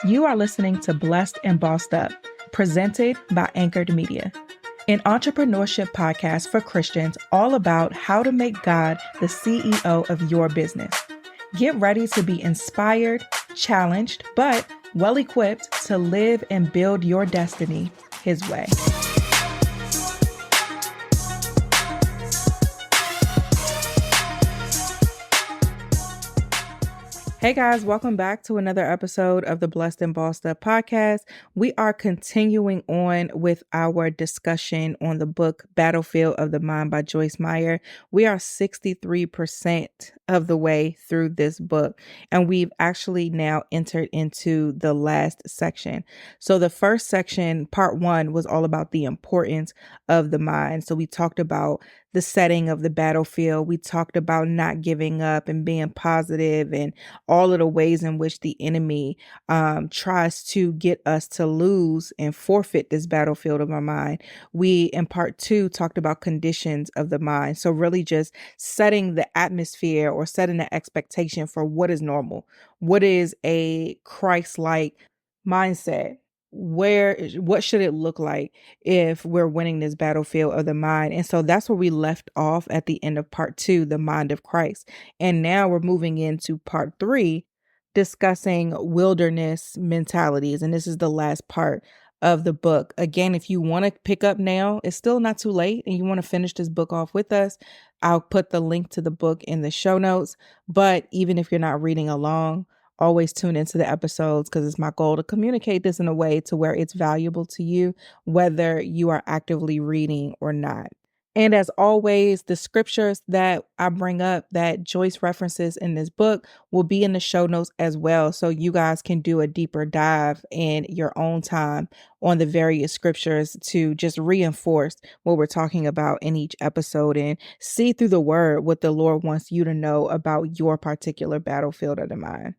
You are listening to Blessed and Bossed Up, presented by Anchored Media, an entrepreneurship podcast for Christians all about how to make God the CEO of your business. Get ready to be inspired, challenged, but well equipped to live and build your destiny His way. Hey guys, welcome back to another episode of the Blessed and Bossed Up podcast. We are continuing on with our discussion on the book Battlefield of the Mind by Joyce Meyer. We are 63% of the way through this book, and we've actually now entered into the last section. So the first section, part 1, was all about the importance of the mind. So we talked about the setting of the battlefield. We talked about not giving up and being positive and all of the ways in which the enemy tries to get us to lose and forfeit this battlefield of our mind. We, in part 2, talked about conditions of the mind. So really just setting the atmosphere or setting the expectation for what is normal. What is a Christ-like mindset? What should it look like if we're winning this battlefield of the mind? And so that's where we left off at the end of part 2, the mind of Christ. And now we're moving into part 3, discussing wilderness mentalities. And this is the last part of the book. Again, if you want to pick up now, it's still not too late, and you want to finish this book off with us, I'll put the link to the book in the show notes. But even if you're not reading along, always tune into the episodes, because it's my goal to communicate this in a way to where it's valuable to you, whether you are actively reading or not. And as always, the scriptures that I bring up that Joyce references in this book will be in the show notes as well. So you guys can do a deeper dive in your own time on the various scriptures to just reinforce what we're talking about in each episode and see through the word what the Lord wants you to know about your particular battlefield of the mind.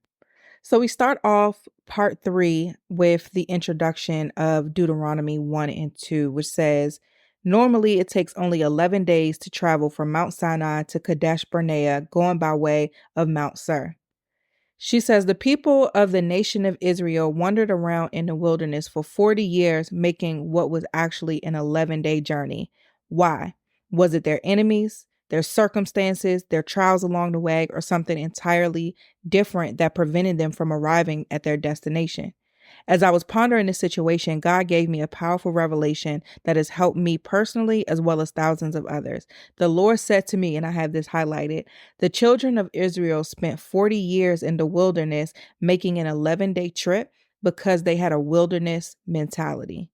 So we start off part 3 with the introduction of Deuteronomy 1 and 2, which says, normally it takes only 11 days to travel from Mount Sinai to Kadesh Barnea, going by way of Mount Seir. She says, the people of the nation of Israel wandered around in the wilderness for 40 years, making what was actually an 11-day journey. Why? Was it their enemies, their circumstances, their trials along the way, or something entirely different that prevented them from arriving at their destination? As I was pondering this situation, God gave me a powerful revelation that has helped me personally as well as thousands of others. The Lord said to me, and I have this highlighted, the children of Israel spent 40 years in the wilderness making an 11-day trip because they had a wilderness mentality.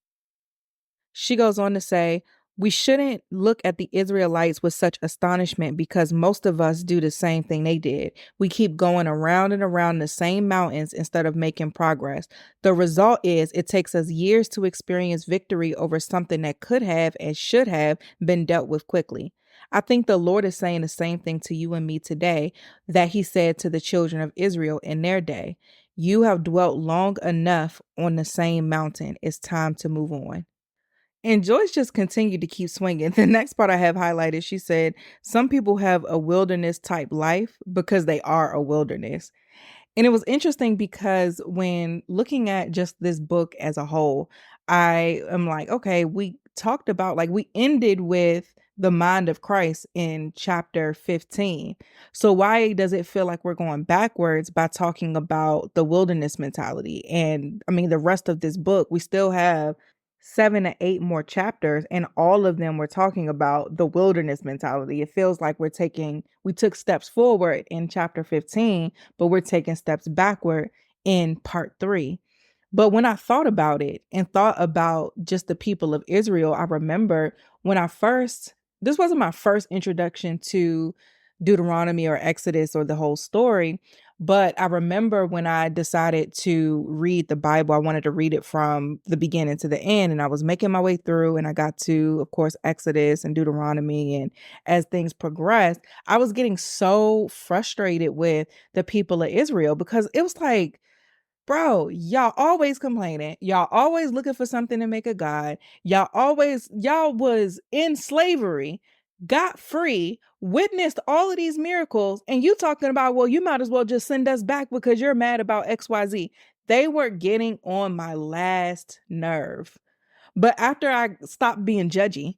She goes on to say, we shouldn't look at the Israelites with such astonishment because most of us do the same thing they did. We keep going around and around the same mountains instead of making progress. The result is it takes us years to experience victory over something that could have and should have been dealt with quickly. I think the Lord is saying the same thing to you and me today that He said to the children of Israel in their day. You have dwelt long enough on the same mountain. It's time to move on. And Joyce just continued to keep swinging. The next part I have highlighted, she said, some people have a wilderness type life because they are a wilderness. And it was interesting because when looking at just this book as a whole, I am like, okay, we talked about, like, we ended with the mind of Christ in chapter 15. So why does it feel like we're going backwards by talking about the wilderness mentality? And I mean, the rest of this book, we still have 7 to 8 more chapters, and all of them were talking about the wilderness mentality. It feels like we took steps forward in chapter 15, but we're taking steps backward in part 3. But when I thought about it and thought about just the people of Israel, I remember when this wasn't my first introduction to Deuteronomy or Exodus or the whole story, but I remember when I decided to read the Bible, I wanted to read it from the beginning to the end, and I was making my way through, and I got to, of course, Exodus and Deuteronomy, and as things progressed, I was getting so frustrated with the people of Israel because it was like, bro, y'all always complaining. Y'all always looking for something to make a God. Y'all was in slavery, got free, witnessed all of these miracles, and you talking about, well, you might as well just send us back because you're mad about XYZ. They were getting on my last nerve. But after I stopped being judgy,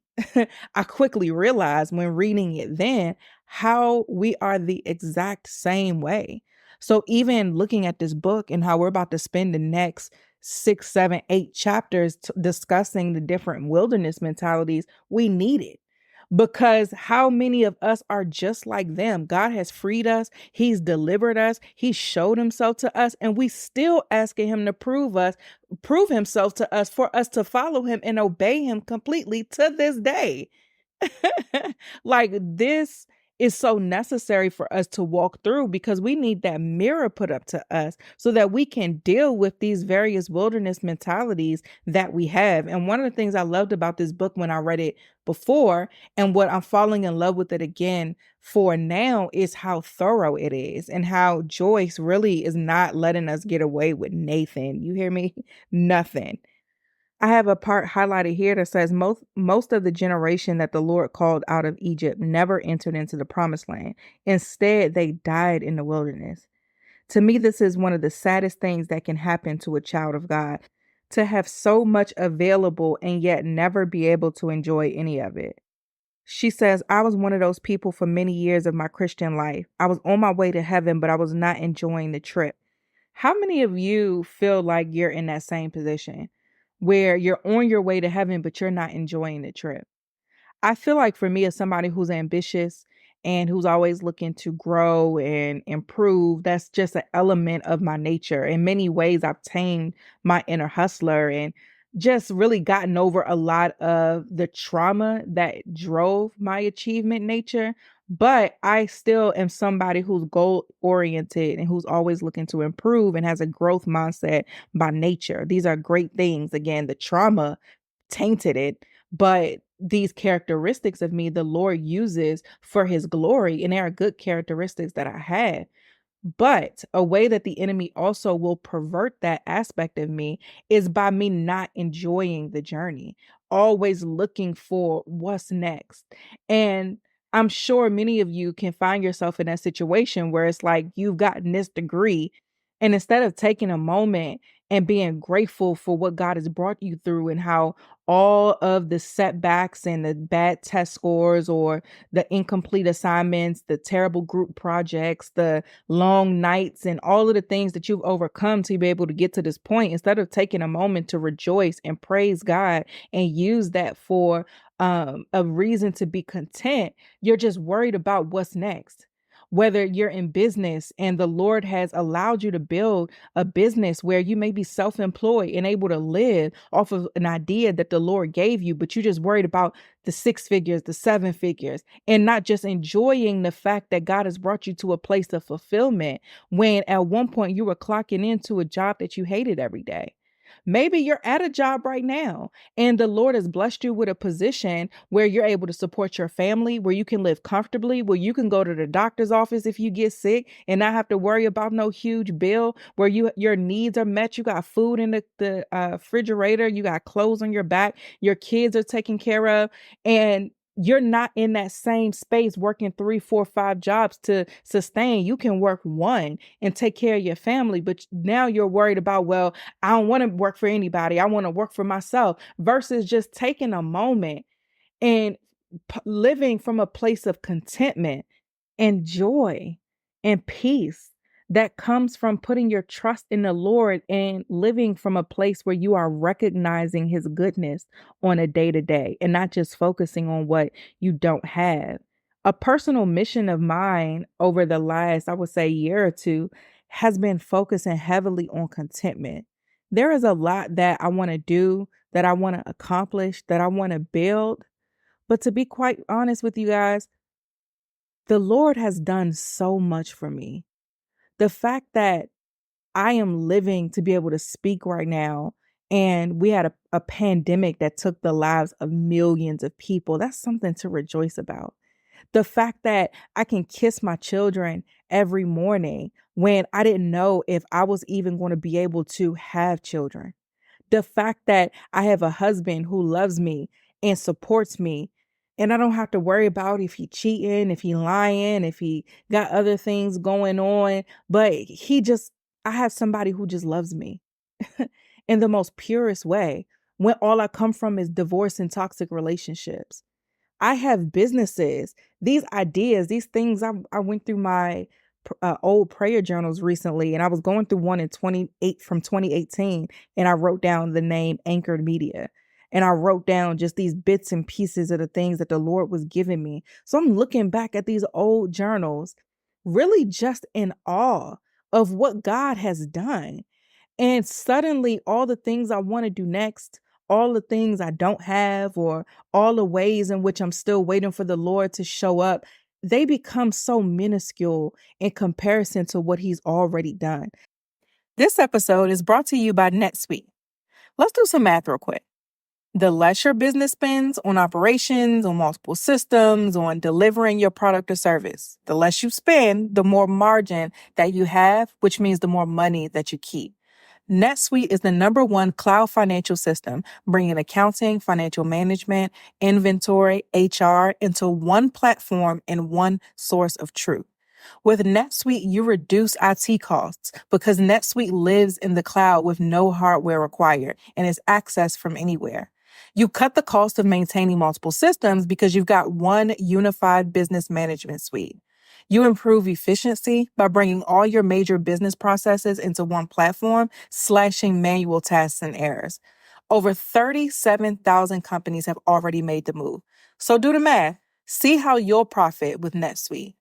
I quickly realized when reading it then how we are the exact same way. So even looking at this book and how we're about to spend the next 6, 7, 8 chapters discussing the different wilderness mentalities, we need it. Because how many of us are just like them? God has freed us. He's delivered us. He showed himself to us, and we still asking him to prove himself to us for us to follow him and obey him completely to this day. Like this is so necessary for us to walk through because we need that mirror put up to us so that we can deal with these various wilderness mentalities that we have. And one of the things I loved about this book when I read it before and what I'm falling in love with it again for now is how thorough it is and how Joyce really is not letting us get away with Nathan. You hear me? Nothing. I have a part highlighted here that says most of the generation that the Lord called out of Egypt never entered into the promised land. Instead, they died in the wilderness. To me, this is one of the saddest things that can happen to a child of God, to have so much available and yet never be able to enjoy any of it. She says, I was one of those people for many years of my Christian life. I was on my way to heaven, but I was not enjoying the trip. How many of you feel like you're in that same position where you're on your way to heaven, but you're not enjoying the trip? I feel like for me, as somebody who's ambitious and who's always looking to grow and improve, that's just an element of my nature. In many ways, I've tamed my inner hustler and just really gotten over a lot of the trauma that drove my achievement nature. But I still am somebody who's goal oriented and who's always looking to improve and has a growth mindset by nature. These are great things. Again, the trauma tainted it, but these characteristics of me, the Lord uses for his glory, and they are good characteristics that I have. But a way that the enemy also will pervert that aspect of me is by me not enjoying the journey, always looking for what's next. And I'm sure many of you can find yourself in that situation where it's like you've gotten this degree, and instead of taking a moment and being grateful for what God has brought you through and how all of the setbacks and the bad test scores or the incomplete assignments, the terrible group projects, the long nights, and all of the things that you've overcome to be able to get to this point, instead of taking a moment to rejoice and praise God and use that for a reason to be content, you're just worried about what's next. Whether you're in business and the Lord has allowed you to build a business where you may be self-employed and able to live off of an idea that the Lord gave you, but you're just worried about the 6 figures, the 7 figures, and not just enjoying the fact that God has brought you to a place of fulfillment when at one point you were clocking into a job that you hated every day. Maybe you're at a job right now and the Lord has blessed you with a position where you're able to support your family, where you can live comfortably, where you can go to the doctor's office if you get sick and not have to worry about no huge bill, where your needs are met. You got food in the refrigerator, you got clothes on your back, your kids are taken care of, and you're not in that same space working 3, 4, 5 jobs to sustain. You can work one and take care of your family, but now you're worried about, well, I don't want to work for anybody. I want to work for myself, versus just taking a moment and living from a place of contentment and joy and peace that comes from putting your trust in the Lord and living from a place where you are recognizing his goodness on a day to day and not just focusing on what you don't have. A personal mission of mine over the last, I would say, year or two has been focusing heavily on contentment. There is a lot that I want to do, that I want to accomplish, that I want to build. But to be quite honest with you guys, the Lord has done so much for me. The fact that I am living to be able to speak right now, and we had a pandemic that took the lives of millions of people, that's something to rejoice about. The fact that I can kiss my children every morning when I didn't know if I was even going to be able to have children. The fact that I have a husband who loves me and supports me, and I don't have to worry about if he cheating, if he lying, if he got other things going on, but I have somebody who just loves me. in the most purest way when all I come from is divorce and toxic relationships. I have businesses, these ideas, these things. I went through my old prayer journals recently, and I was going through one in 28 from 2018, and I wrote down the name Anchored Media. And I wrote down just these bits and pieces of the things that the Lord was giving me. So I'm looking back at these old journals, really just in awe of what God has done. And suddenly, all the things I want to do next, all the things I don't have, or all the ways in which I'm still waiting for the Lord to show up, they become so minuscule in comparison to what He's already done. This episode is brought to you by NetSuite. Let's do some math real quick. The less your business spends on operations, on multiple systems, on delivering your product or service, the less you spend, the more margin that you have, which means the more money that you keep. NetSuite is the #1 cloud financial system, bringing accounting, financial management, inventory, HR into one platform and one source of truth. With NetSuite, you reduce IT costs because NetSuite lives in the cloud with no hardware required and is accessed from anywhere. You cut the cost of maintaining multiple systems because you've got one unified business management suite. You improve efficiency by bringing all your major business processes into one platform, slashing manual tasks and errors. Over 37,000 companies have already made the move. So do the math. See how you'll profit with NetSuite.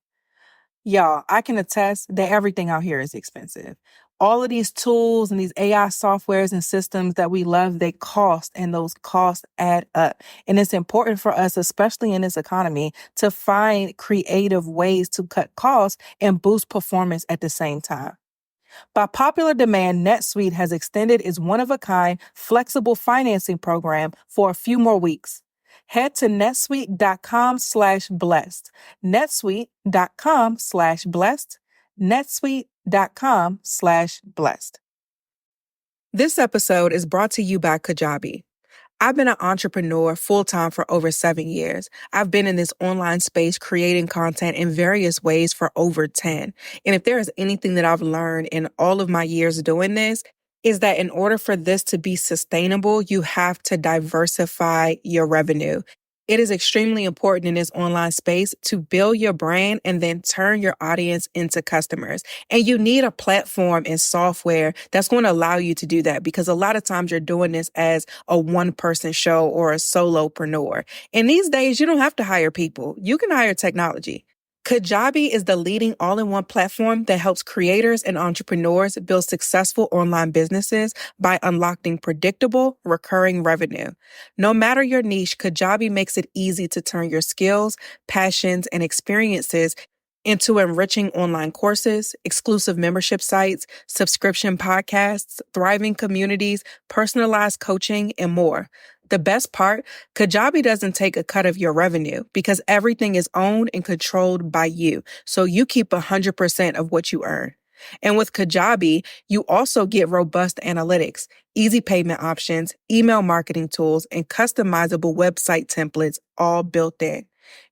Y'all, I can attest that everything out here is expensive. All of these tools and these AI softwares and systems that we love, they cost, and those costs add up. And it's important for us, especially in this economy, to find creative ways to cut costs and boost performance at the same time. By popular demand, NetSuite has extended its one-of-a-kind flexible financing program for a few more weeks. Head to netsuite.com/blessed. netsuite.com/blessed. netsuite.com/blessed. This episode is brought to you by Kajabi. I've been an entrepreneur full-time for over 7 years. I've been in this online space creating content in various ways for over 10. And if there is anything that I've learned in all of my years doing this, is that in order for this to be sustainable, you have to diversify your revenue. It is extremely important in this online space to build your brand and then turn your audience into customers. And you need a platform and software that's going to allow you to do that, because a lot of times you're doing this as a one-person show or a solopreneur. And these days, you don't have to hire people. You can hire technology. Kajabi is the leading all-in-one platform that helps creators and entrepreneurs build successful online businesses by unlocking predictable, recurring revenue. No matter your niche, Kajabi makes it easy to turn your skills, passions, and experiences into enriching online courses, exclusive membership sites, subscription podcasts, thriving communities, personalized coaching, and more. The best part, Kajabi doesn't take a cut of your revenue because everything is owned and controlled by you. So you keep 100% of what you earn. And with Kajabi, you also get robust analytics, easy payment options, email marketing tools, and customizable website templates all built in.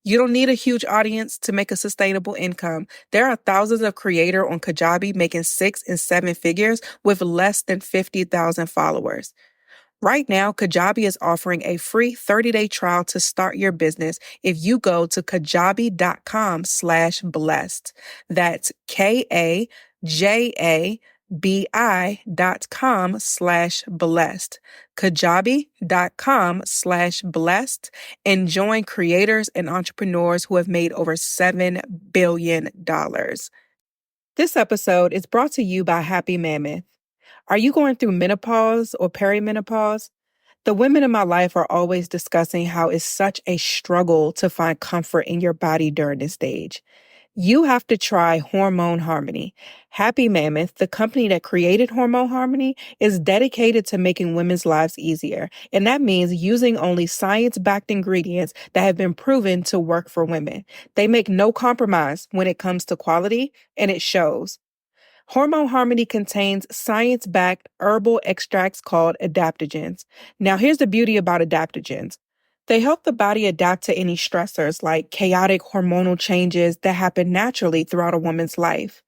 You don't need a huge audience to make a sustainable income. There are thousands of creators on Kajabi making 6 and 7 figures with less than 50,000 followers. Right now, Kajabi is offering a free 30-day trial to start your business if you go to kajabi.com/blessed. That's KAJABI.com/blessed. Kajabi.com/blessed, and join creators and entrepreneurs who have made over $7 billion. This episode is brought to you by Happy Mammoth. Are you going through menopause or perimenopause? The women in my life are always discussing how it's such a struggle to find comfort in your body during this stage. You have to try Hormone Harmony. Happy Mammoth, the company that created Hormone Harmony, is dedicated to making women's lives easier. And that means using only science-backed ingredients that have been proven to work for women. They make no compromise when it comes to quality, and it shows. Hormone Harmony contains science-backed herbal extracts called adaptogens. Now, here's the beauty about adaptogens. They help the body adapt to any stressors like chaotic hormonal changes that happen naturally throughout a woman's life.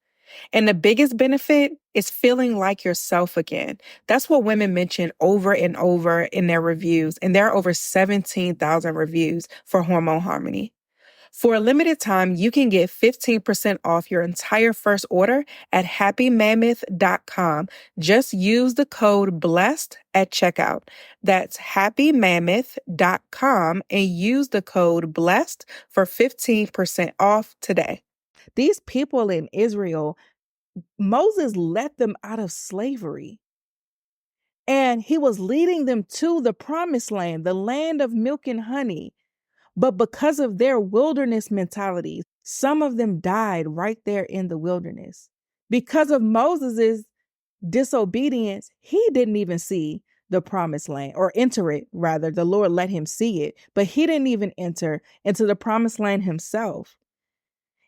And the biggest benefit is feeling like yourself again. That's what women mention over and over in their reviews. And there are over 17,000 reviews for Hormone Harmony. For a limited time, you can get 15% off your entire first order at happymammoth.com. Just use the code BLESSED at checkout. That's happymammoth.com and use the code BLESSED for 15% off today. These people in Israel, Moses let them out of slavery. And he was leading them to the promised land, the land of milk and honey. But because of their wilderness mentality, some of them died right there in the wilderness. Because of Moses's disobedience, he didn't even see the promised land or enter it, rather. The Lord let him see it, but he didn't even enter into the promised land himself.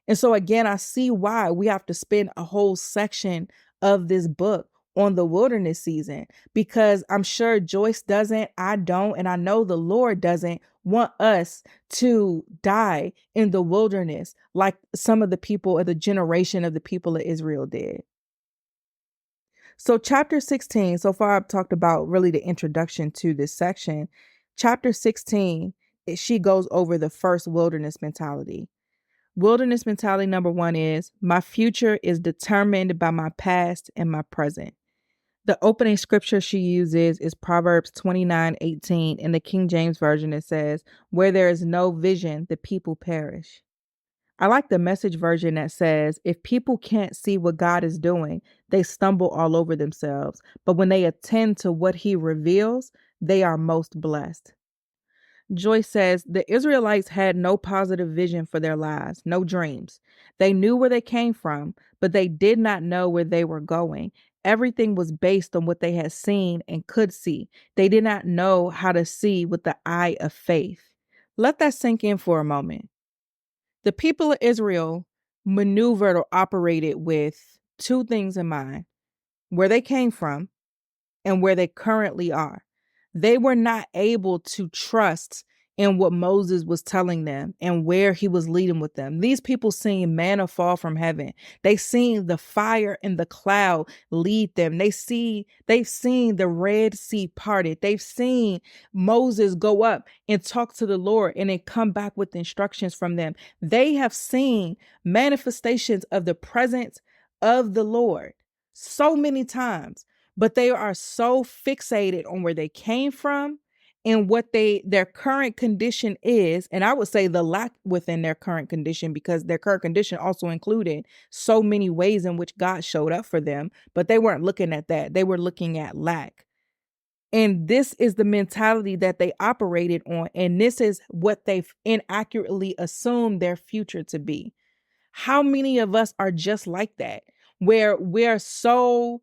And so again, I see why we have to spend a whole section of this book on the wilderness season, because I'm sure Joyce doesn't, I don't, and I know the Lord doesn't want us to die in the wilderness like some of the people or the generation of the people of Israel did. So chapter 16, so far I've talked about really the introduction to this section. Chapter 16, she goes over the first wilderness mentality. Wilderness mentality number 1 is, my future is determined by my past and my present. The opening scripture she uses is Proverbs 29:18. In the King James Version, it says, where there is no vision, the people perish. I like the Message version that says, if people can't see what God is doing, they stumble all over themselves. But when they attend to what he reveals, they are most blessed. Joyce says, the Israelites had no positive vision for their lives, no dreams. They knew where they came from, but they did not know where they were going. Everything was based on what they had seen and could see. They did not know how to see with the eye of faith. Let that sink in for a moment. The people of Israel maneuvered or operated with 2 things in mind: where they came from and where they currently are. They were not able to trust in what Moses was telling them and where he was leading with them. These people seen manna fall from heaven. They seen the fire and the cloud lead them. They've seen the Red Sea parted. They've seen Moses go up and talk to the Lord and then come back with instructions from them. They have seen manifestations of the presence of the Lord so many times. But they are so fixated on where they came from and what their current condition is. And I would say the lack within their current condition, because their current condition also included so many ways in which God showed up for them. But they weren't looking at that. They were looking at lack. And this is the mentality that they operated on. And this is what they've inaccurately assumed their future to be. How many of us are just like that, where we're so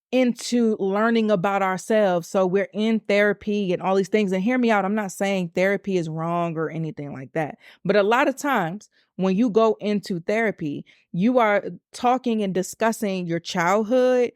into learning about ourselves? So we're in therapy and all these things. And hear me out, I'm not saying therapy is wrong or anything like that. But a lot of times when you go into therapy, you are talking and discussing your childhood,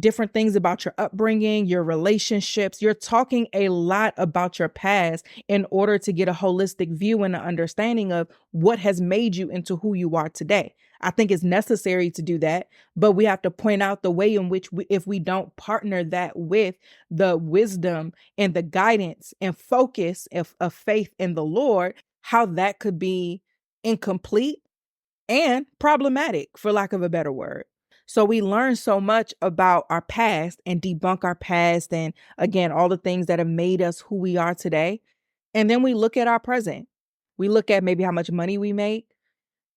different things about your upbringing, your relationships. You're talking a lot about your past in order to get a holistic view and an understanding of what has made you into who you are today. I think it's necessary to do that, but we have to point out the way in which if we don't partner that with the wisdom and the guidance and focus of faith in the Lord, how that could be incomplete and problematic, for lack of a better word. So we learn so much about our past and debunk our past, and again, all the things that have made us who we are today. And then we look at our present. We look at maybe how much money we make,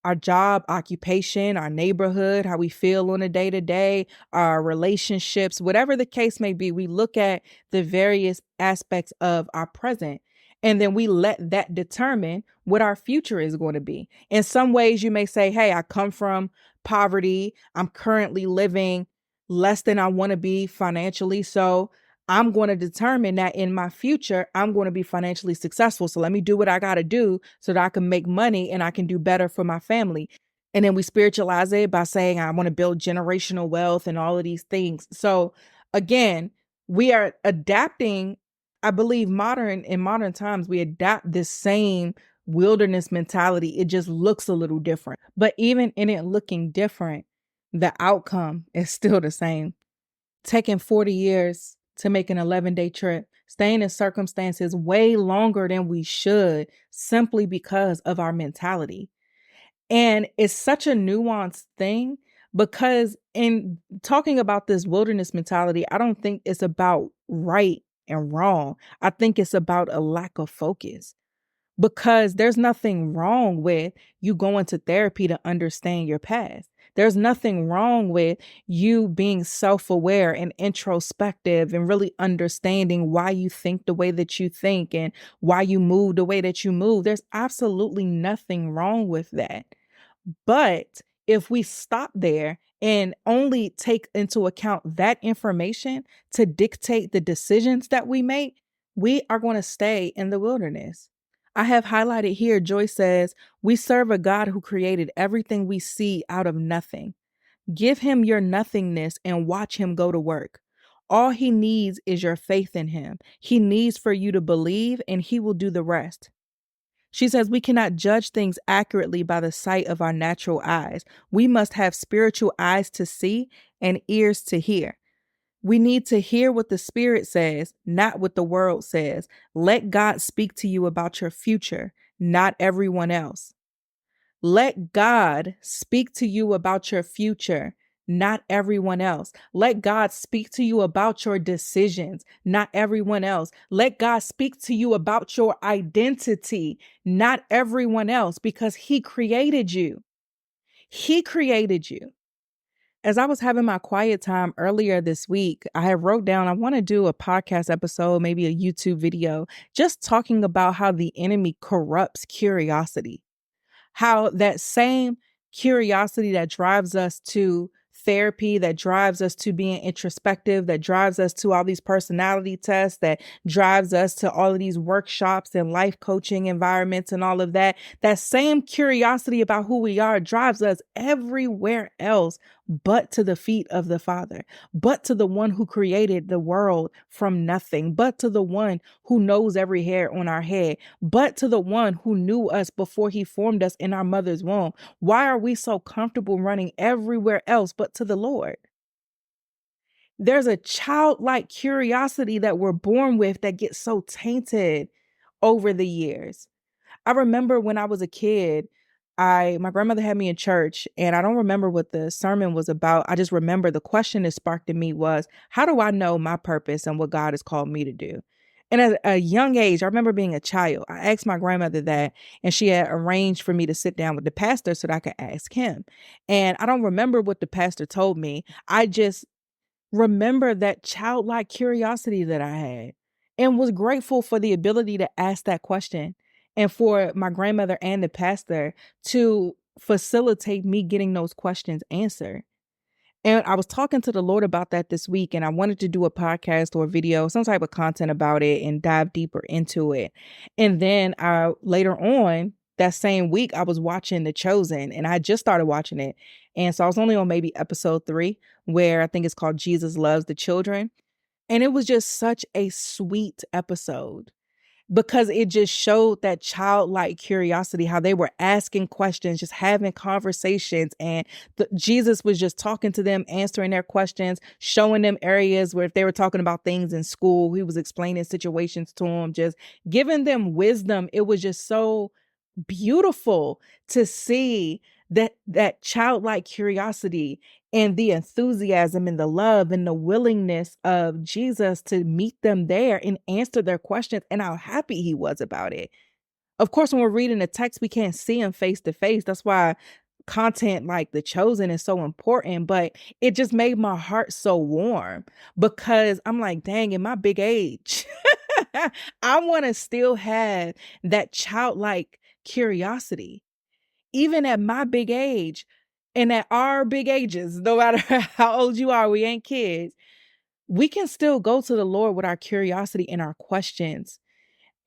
our job, occupation, our neighborhood, how we feel on a day-to-day, our relationships, whatever the case may be. We look at the various aspects of our present, and then we let that determine what our future is going to be. In some ways, you may say, hey, I come from poverty. I'm currently living less than I want to be financially. So I'm going to determine that in my future, I'm going to be financially successful. So let me do what I got to do so that I can make money and I can do better for my family. And then we spiritualize it by saying, I want to build generational wealth and all of these things. So again, we are adapting. I believe in modern times, we adapt this same wilderness mentality. It just looks a little different. But even in it looking different, The outcome is still the same. Taking 40 years to make an 11-day trip, staying in circumstances way longer than we should simply because of our mentality. And it's such a nuanced thing because in talking about this wilderness mentality, I don't think it's about right and wrong. I think it's about a lack of focus because there's nothing wrong with you going to therapy to understand your past. There's nothing wrong with you being self-aware and introspective and really understanding why you think the way that you think and why you move the way that you move. There's absolutely nothing wrong with that. But if we stop there and only take into account that information to dictate the decisions that we make, we are going to stay in the wilderness. I have highlighted here, Joyce says, we serve a God who created everything we see out of nothing. Give him your nothingness and watch him go to work. All he needs is your faith in him. He needs for you to believe and he will do the rest. She says we cannot judge things accurately by the sight of our natural eyes. We must have spiritual eyes to see and ears to hear. We need to hear what the Spirit says, not what the world says. Let God speak to you about your future, not everyone else. Let God speak to you about your future, not everyone else. Let God speak to you about your decisions, not everyone else. Let God speak to you about your identity, not everyone else, because He created you. He created you. As I was having my quiet time earlier this week, I had wrote down, I want to do a podcast episode, maybe a YouTube video, just talking about how the enemy corrupts curiosity. How that same curiosity that drives us to therapy, that drives us to being introspective, that drives us to all these personality tests, that drives us to all of these workshops and life coaching environments and all of that, that same curiosity about who we are drives us everywhere else but to the feet of the Father, but to the one who created the world from nothing, but to the one who knows every hair on our head, but to the one who knew us before he formed us in our mother's womb. Why are we so comfortable running everywhere else but to the Lord? There's a childlike curiosity that we're born with that gets so tainted over the years. I remember when I was a kid, my grandmother had me in church, and I don't remember what the sermon was about. I just remember the question that sparked in me was, how do I know my purpose and what God has called me to do? And at a young age, I remember being a child, I asked my grandmother that, and she had arranged for me to sit down with the pastor so that I could ask him. And I don't remember what the pastor told me. I just remember that childlike curiosity that I had and was grateful for the ability to ask that question and for my grandmother and the pastor to facilitate me getting those questions answered. And I was talking to the Lord about that this week, and I wanted to do a podcast or a video, some type of content about it and dive deeper into it. And then later on that same week, I was watching The Chosen, and I just started watching it. And so I was only on maybe episode 3, where I think it's called Jesus Loves the Children. And it was just such a sweet episode, because it just showed that childlike curiosity, how they were asking questions, just having conversations. And Jesus was just talking to them, answering their questions, showing them areas where if they were talking about things in school, he was explaining situations to them, just giving them wisdom. It was just so beautiful to see that childlike curiosity and the enthusiasm and the love and the willingness of Jesus to meet them there and answer their questions, and how happy he was about it. Of course, when we're reading the text, we can't see him face to face. That's why content like The Chosen is so important, but it just made my heart so warm, because I'm like, dang, in my big age, I want to still have that childlike curiosity, even at my big age and at our big ages. No matter how old you are, we ain't kids. We can still go to the Lord with our curiosity and our questions,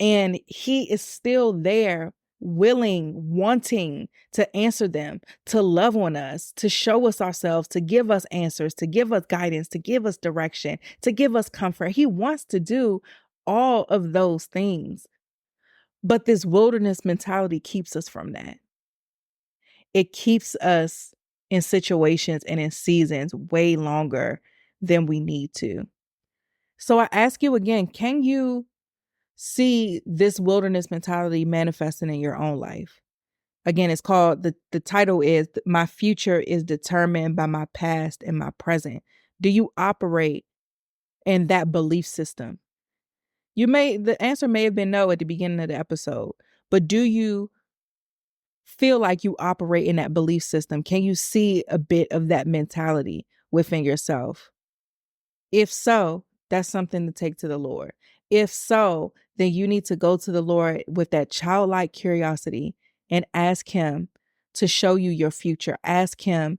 and he is still there, willing, wanting to answer them, to love on us, to show us ourselves, to give us answers, to give us guidance, to give us direction, to give us comfort. He wants to do all of those things. But this wilderness mentality keeps us from that. It keeps us in situations and in seasons way longer than we need to. So I ask you again, can you see this wilderness mentality manifesting in your own life? Again, it's called, the title is My Future is Determined by My Past and My Present. Do you operate in that belief system? The answer may have been no at the beginning of the episode, but do you feel like you operate in that belief system? Can you see a bit of that mentality within yourself? If so, that's something to take to the Lord. If so, then you need to go to the Lord with that childlike curiosity and ask him to show you your future. Ask him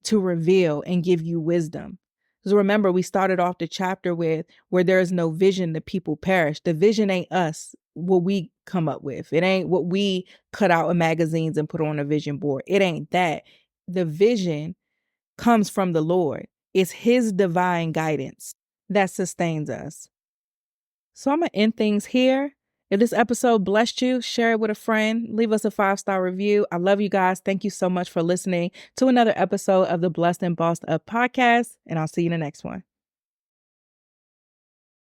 to reveal and give you wisdom. Because remember, we started off the chapter with, where there is no vision, the people perish. The vision ain't us, what we come up with. It ain't what we cut out in magazines and put on a vision board. It ain't that. The vision comes from the Lord. It's his divine guidance that sustains us. So I'm going to end things here. If this episode blessed you, share it with a friend. Leave us a 5-star review. I love you guys. Thank you so much for listening to another episode of the Blessed and Bossed Up podcast. And I'll see you in the next one.